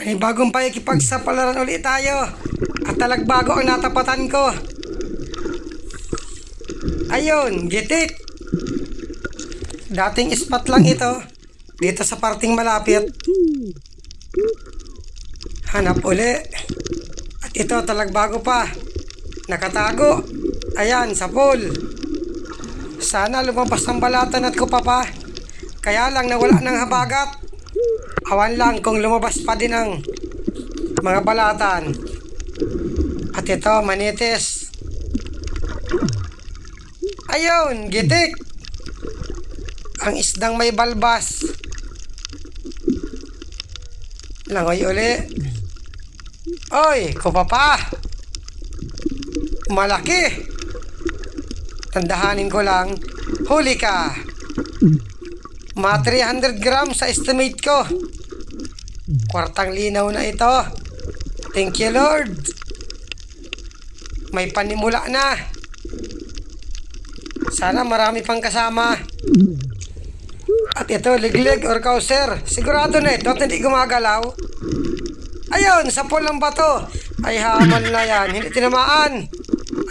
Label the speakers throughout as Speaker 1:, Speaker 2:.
Speaker 1: May bagong pakikipagsapalaran ulit tayo. At talagbago ang natapatan ko. Ayun, gitik. Dating spot lang ito. Dito sa parting malapit. Hanap uli. At ito, talagbago pa. Nakatago. Ayan, sa pool. Sana lumabas ng balatan at kupa pa. Kaya lang nawala ng habagat. Awan lang kung lumabas pa din ang mga balatan. At ito, manitis. Ayun, gitik. Ang isdang may balbas. Langoy uli. Oy, kupa pa. Malaki. Tandahanin ko lang. Huli ka. Mga 300 grams sa estimate ko. Kwartang linaw na ito. Thank you, Lord. May panimula na. Sana marami pang kasama. At ito, liglig or kauser. Sigurado na ito at hindi gumagalaw. Ayun, sa pool ng bato. Ay, haman na yan. Hindi tinamaan.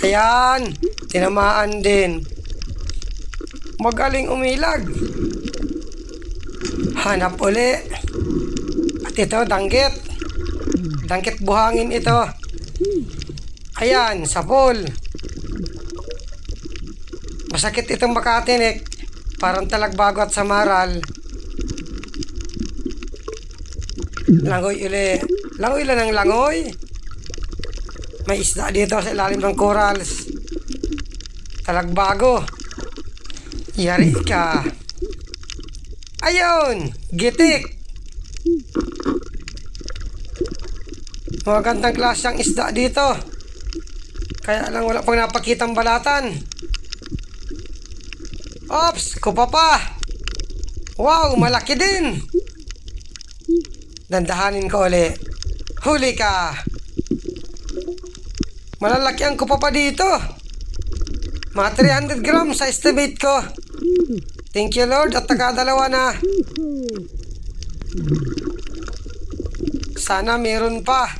Speaker 1: Ayan, tinamaan din. Magaling umilag. Hanap uli. At ito, danggit. Danggit buhangin ito. Ayan, sa pool. Masakit itong makatinik. Parang talagbago at samaral. Langoy uli. Langoy lang ng langoy. May isda dito sa ilalim ng corals. Talagbago. Yari ka. Ayun, gitik. Magandang klase ang isda dito. Kaya lang wala pang napakitang balatan. Ops, kupa pa. Wow, malaki din. Dandahanin ko uli. Huli ka. Malalaki ang kupa pa dito. Mga 300 grams sa estimate ko. Thank you, Lord. At nakadalawa na. Sana meron pa.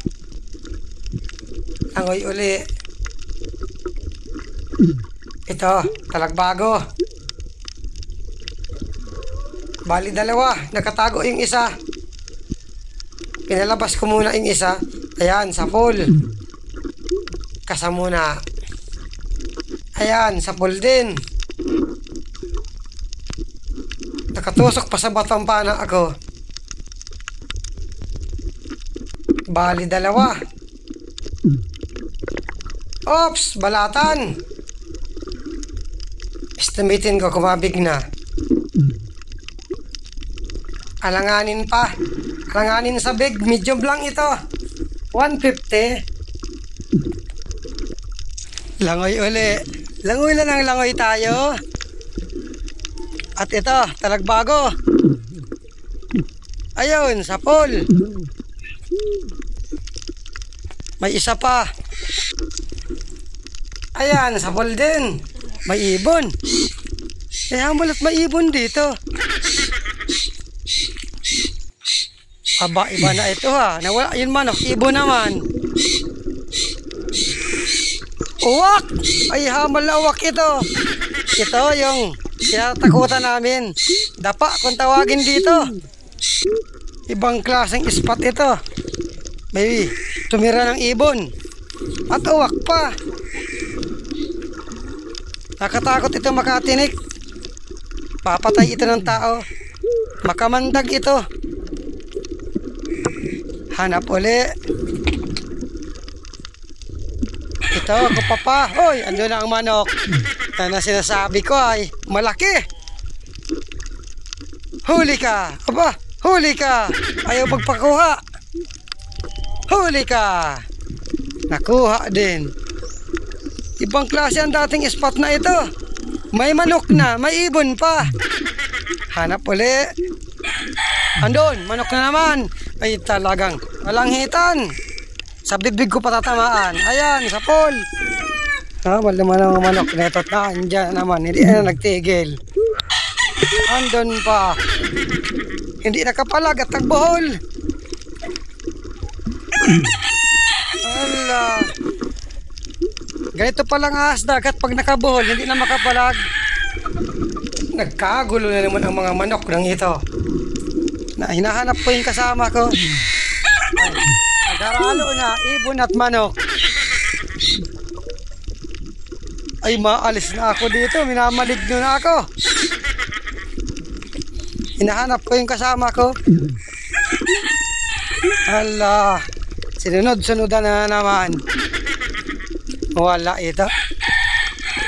Speaker 1: Langoy uli. Ito, talagbago. Bali dalawa. Nakatago yung isa. Pinalabas ko muna yung isa. Ayan, sa pool. Kasa muna. Ayan, sa pool din. Nakatusok pa sa batang pana ako. Bali dalawa. Ops, balatan. Estimatein ko kumabig na. Alanganin pa. Alanganin sa big. Medium lang ito. 150. Langoy uli. Langoy lang ang langoy tayo. At ito, talagbago. Ayun, sa pool. May isa pa. Ayan, sa pool din. May ibon. Kaya mulat may ibon dito. Aba, iba na ito ha. Nawala yun manok, ibon naman. Uwak! Ay, hamal na uwak ito. Ito yung tinatakutan namin. Dapa kung tawagin dito. Ibang klaseng spot ito. May tumira ng ibon. At uwak pa. Nakatakot ito makatinik. Papatay ito ng tao. Makamandag ito. Hanap uli. Ito, kupa pa. Hoy, andun na ang manok. Na sinasabi ko ay malaki. Huli ka. Aba, huli ka. Ayaw magpakuha. Huli ka. Nakuha din. Ibang klase ang dating spot na ito. May manok na, may ibon pa. Hanap uli. Andun, manok na naman. Ay talagang malanghitan. Sa bibig ko patatamaan. Ayan, sa pool. Wala naman ang manok. Netot na, andyan naman. Hindi na nagtigil. Andun pa. Hindi nakapalag at nagbuhol. Ala. Ganito palang ahas dagat pag nakabuhol, hindi na makapalag. Nagkagulo na naman ang mga manok ng ito. Na hinahanap ko yung kasama ko. Nag-aralo na, ibon at manok. Ay, maalis na ako dito. Minamaligno na ako. Hinahanap ko yung kasama ko. Hala. Sinunod-sunodan na naman. Wala ito.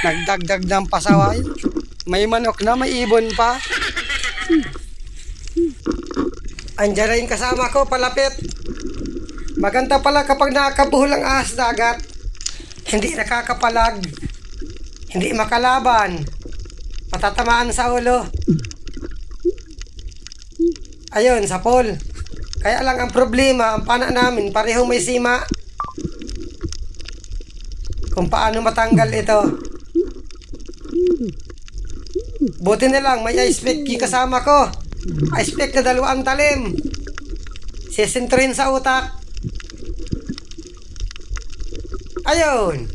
Speaker 1: Nagdagdag ng pasaway. May manok na, may ibon pa. Andiyan na yung kasama ko, palapit. Maganda pala kapag nakabuhol ang ahas dagat. Hindi nakakapalag. Hindi makalaban. Matatamaan sa ulo. Ayun, sa pool. Kaya lang ang problema, ang pana namin, parehong may sima. Kung paano matanggal ito. Buti na lang, may ice pick yung kasama ko. Ice pick na 2 talim. Sisintrin sa utak. Ayun.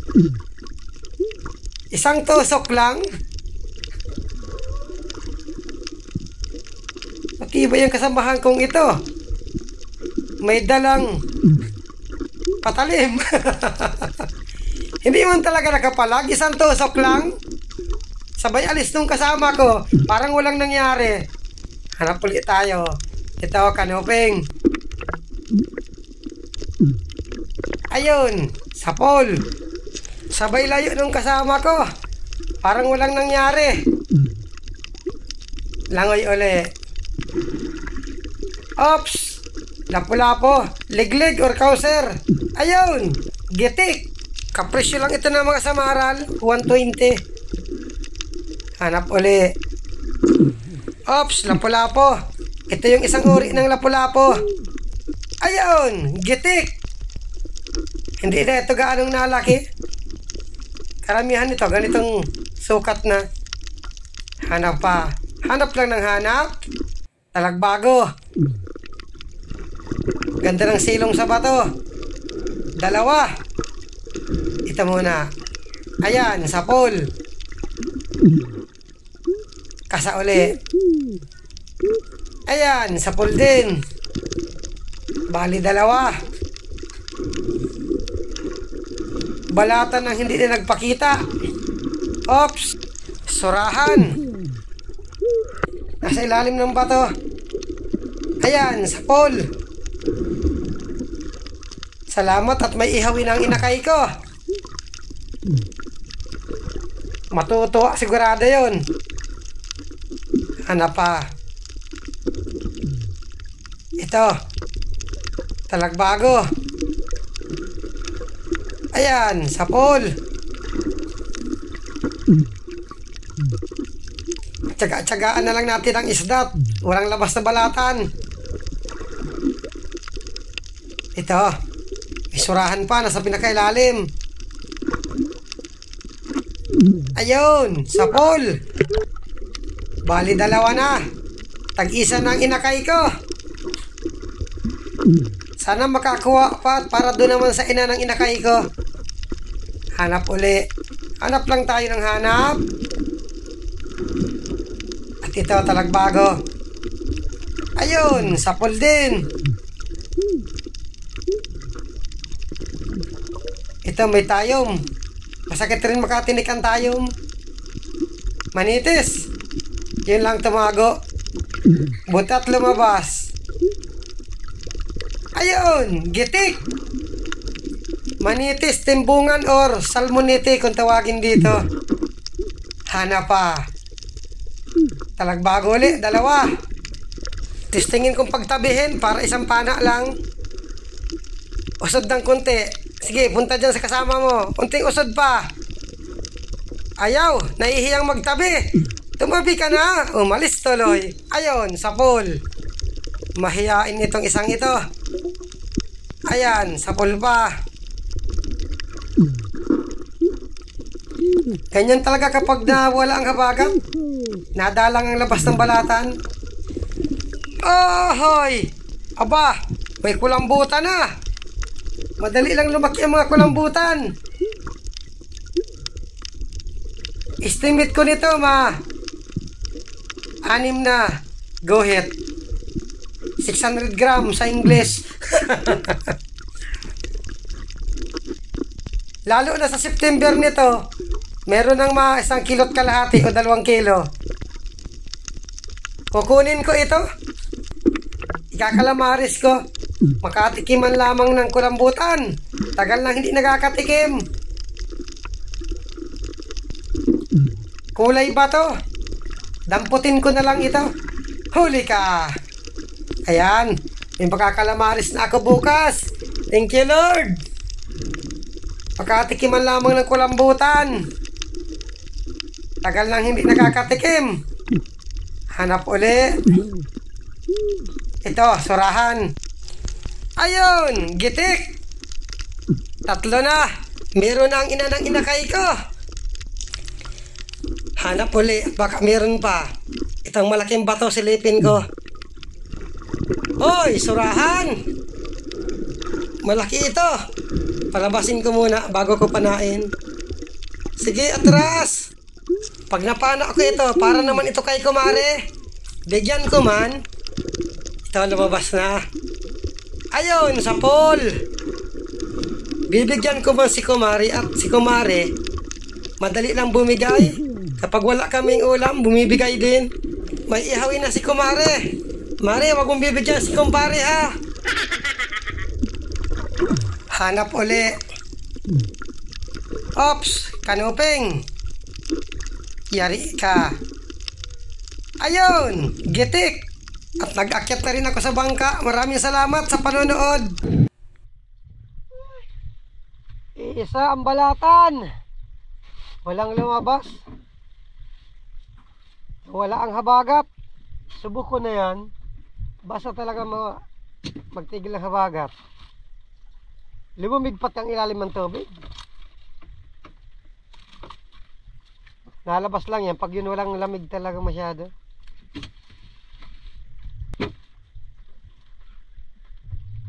Speaker 1: Isang tusok lang. Matibay ang kasamahan kong ito. May dalang patalim. Hindi man talaga nakapalag. Isang tusok lang. Sabay alis nung kasama ko. Parang walang nangyari. Hanap ulit tayo. Ito, kanuping. Ayun, sa pool. Sabay layo nung kasama ko. Parang walang nangyari. Langoy uli. Ops! Lapu-lapo, liglig or kauser. Ayun, gitik. Kapresyo lang ito ng mga samaral. 120. Hanap uli. Ops, lapu-lapo. Ito yung isang uri ng lapu-lapo. Ayun, gitik. Hindi na ito gaanong nalaki. Karamihan nito, ganitong sukat na. Hanap pa. Hanap lang ng hanap. Talagbago. Ganda ng silong sa bato. 2. Ito muna. Ayan, sa pool. Kasa uli. Ayan, sa pool din. Bali 2. Balatan ng hindi na nagpakita. Ops. Surahan. Nasa ilalim ng bato. Ayan, sa pool. Salamat at may ihawin ang inakay ko. Matutuwa sigurado yun. Hanap pa. Ito. Talagbago. Ayan, sa pool. Tsaga-tsagaan na lang natin ang isdat. Walang labas na balatan. Ito. May surahan pa, nasa pinakailalim. Ayun, sa pool. Bali 2 na. Tag-isa ng inakay ko. Sana makakuha pa para doon naman sa ina ng inakay ko. Hanap uli. Hanap lang tayo ng hanap. At ito, talagbago. Ayun, sa pool din. Ito, may tayom. Masakit rin makatinik ang tayom. Manitis. Yun lang tumago. Butat lumabas. Ayun, gitik. Manitis, timbungan or salmonite kung tawagin dito. Hanap pa. Talagbago ulit, 2. Testingin kong pagtabihin para isang pana lang. Usod ng konti. Sige, punta dyan sa kasama mo. Unting usod pa. Ayaw, nahihiyang magtabi. Tumabi ka na. Umalis tuloy. Ayun, sa pool. Mahiyain itong isang ito. Ayan, sa pool pa. Ganyan talaga kapag nawala ang habagat. Nadalang ang labas ng balatan. Ahoy! Aba, may kulambutan na. Madali lang lumaki ang mga kulambutan. Estimate ko nito, 6 na guhit. 600 grams sa English. Lalo na sa September nito, meron ng mga 1 kilo't kalahati o 2 kilo. Kukunin ko ito. Ikakalamaris ko. Makatikiman lamang ng kulambutan. Tagal na hindi nakakatikim. Kulay ba to? Damputin ko na lang ito. Huli ka! Ayan, may makakalamaris na ako bukas. Thank you, Lord. Makatikiman lamang ng kulambutan. Tagal nang hindi nakakatikim. Hanap uli. Ito, surahan. Ayun, gitik. 3 na. Meron na ang ina ng inakay ko. Hanap uli, baka meron pa. Itong malaking bato silipin ko. Hoy, surahan. Malaki ito. Palabasin ko muna bago ko panain. Sige, atras. Pag napana ko ito, para naman ito kay kumare. Bigyan ko man. Ito, lumabas na. Ayun, sa pool. Bibigyan ko man si kumare at si kumare. Madali lang bumigay. Kapag wala kaming ulam, bumibigay din. May ihawin na si kumare. Mare, wag mong bibigyan si kumpare, ha. Hanap uli. Ops, kanuping. Yari ka. Ayun, gitik. At nag-akyat na rin ako sa bangka. Maraming salamat sa panonood. Isa ang balatan. Walang lumabas. Wala ang habagat. Subok ko na yan. Basta talaga magtigil ng habagat. Lumumigpat ang ilalim ng tubig. Nalabas lang yan pag yun walang lamig talaga masyado.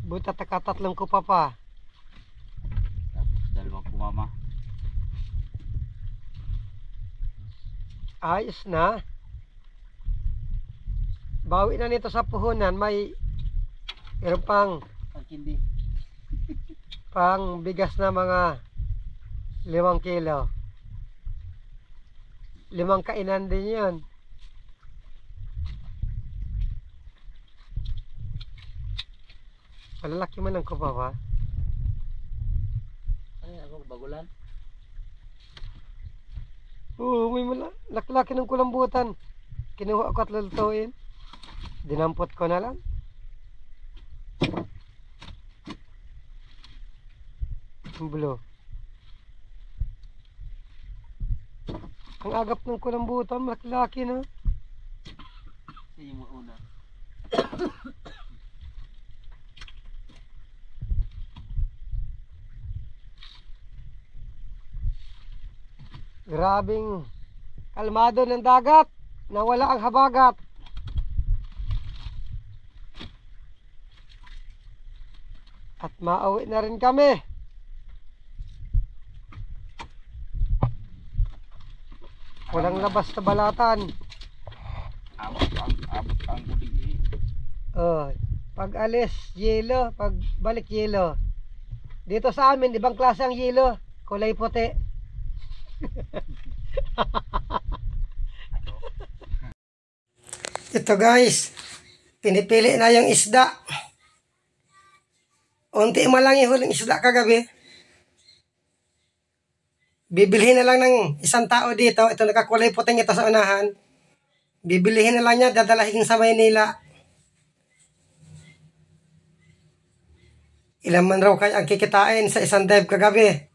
Speaker 1: Buta takatatlong ko pa.
Speaker 2: Dalawang kumama.
Speaker 1: Ayos na. Bawi na nito sa puhunan. Meron pang bigas na mga 5 kilo. 5 kainan din yun. Malalaki man ang kupa pa.
Speaker 2: Ay, ako bagulan.
Speaker 1: Oo, may laklaki ng kulambutan. Kinuha ako at lulutuin. Dinampot ko na lang. Blue. Ang agap ng kulambutan, malaki na.
Speaker 2: Sige mo una.
Speaker 1: Grabing kalmado ng dagat. Nawala ang habagat. At mauwi na rin kami. Walang labas sa balatan.
Speaker 2: Abot ang gudi.
Speaker 1: Oh, pag alis, yelo. Pag balik, yelo. Dito sa amin, ibang klase ang yelo. Kulay puti. Ito guys, pinipili na yung isda. Unti mo lang yung huling isda kagabi. Bibilihin na lang ng isang tao dito. Ito nakakulay puting ito sa unahan. Bibilihin na lang niya, dadalahin sa Maynila. Ilan man raw kaya ang kikitain sa isang dive kagabi.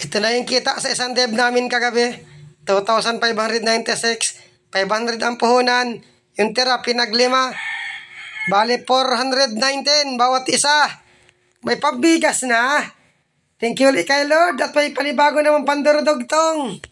Speaker 1: Ito na yung kita sa isang dive namin kagabi. 2,596. 500 ang puhunan. Yung tira, pinaglima. Bale, 419 bawat isa. May pabigas na. Thank you ulit kay Lord. At may panibago naman pandurudugtong.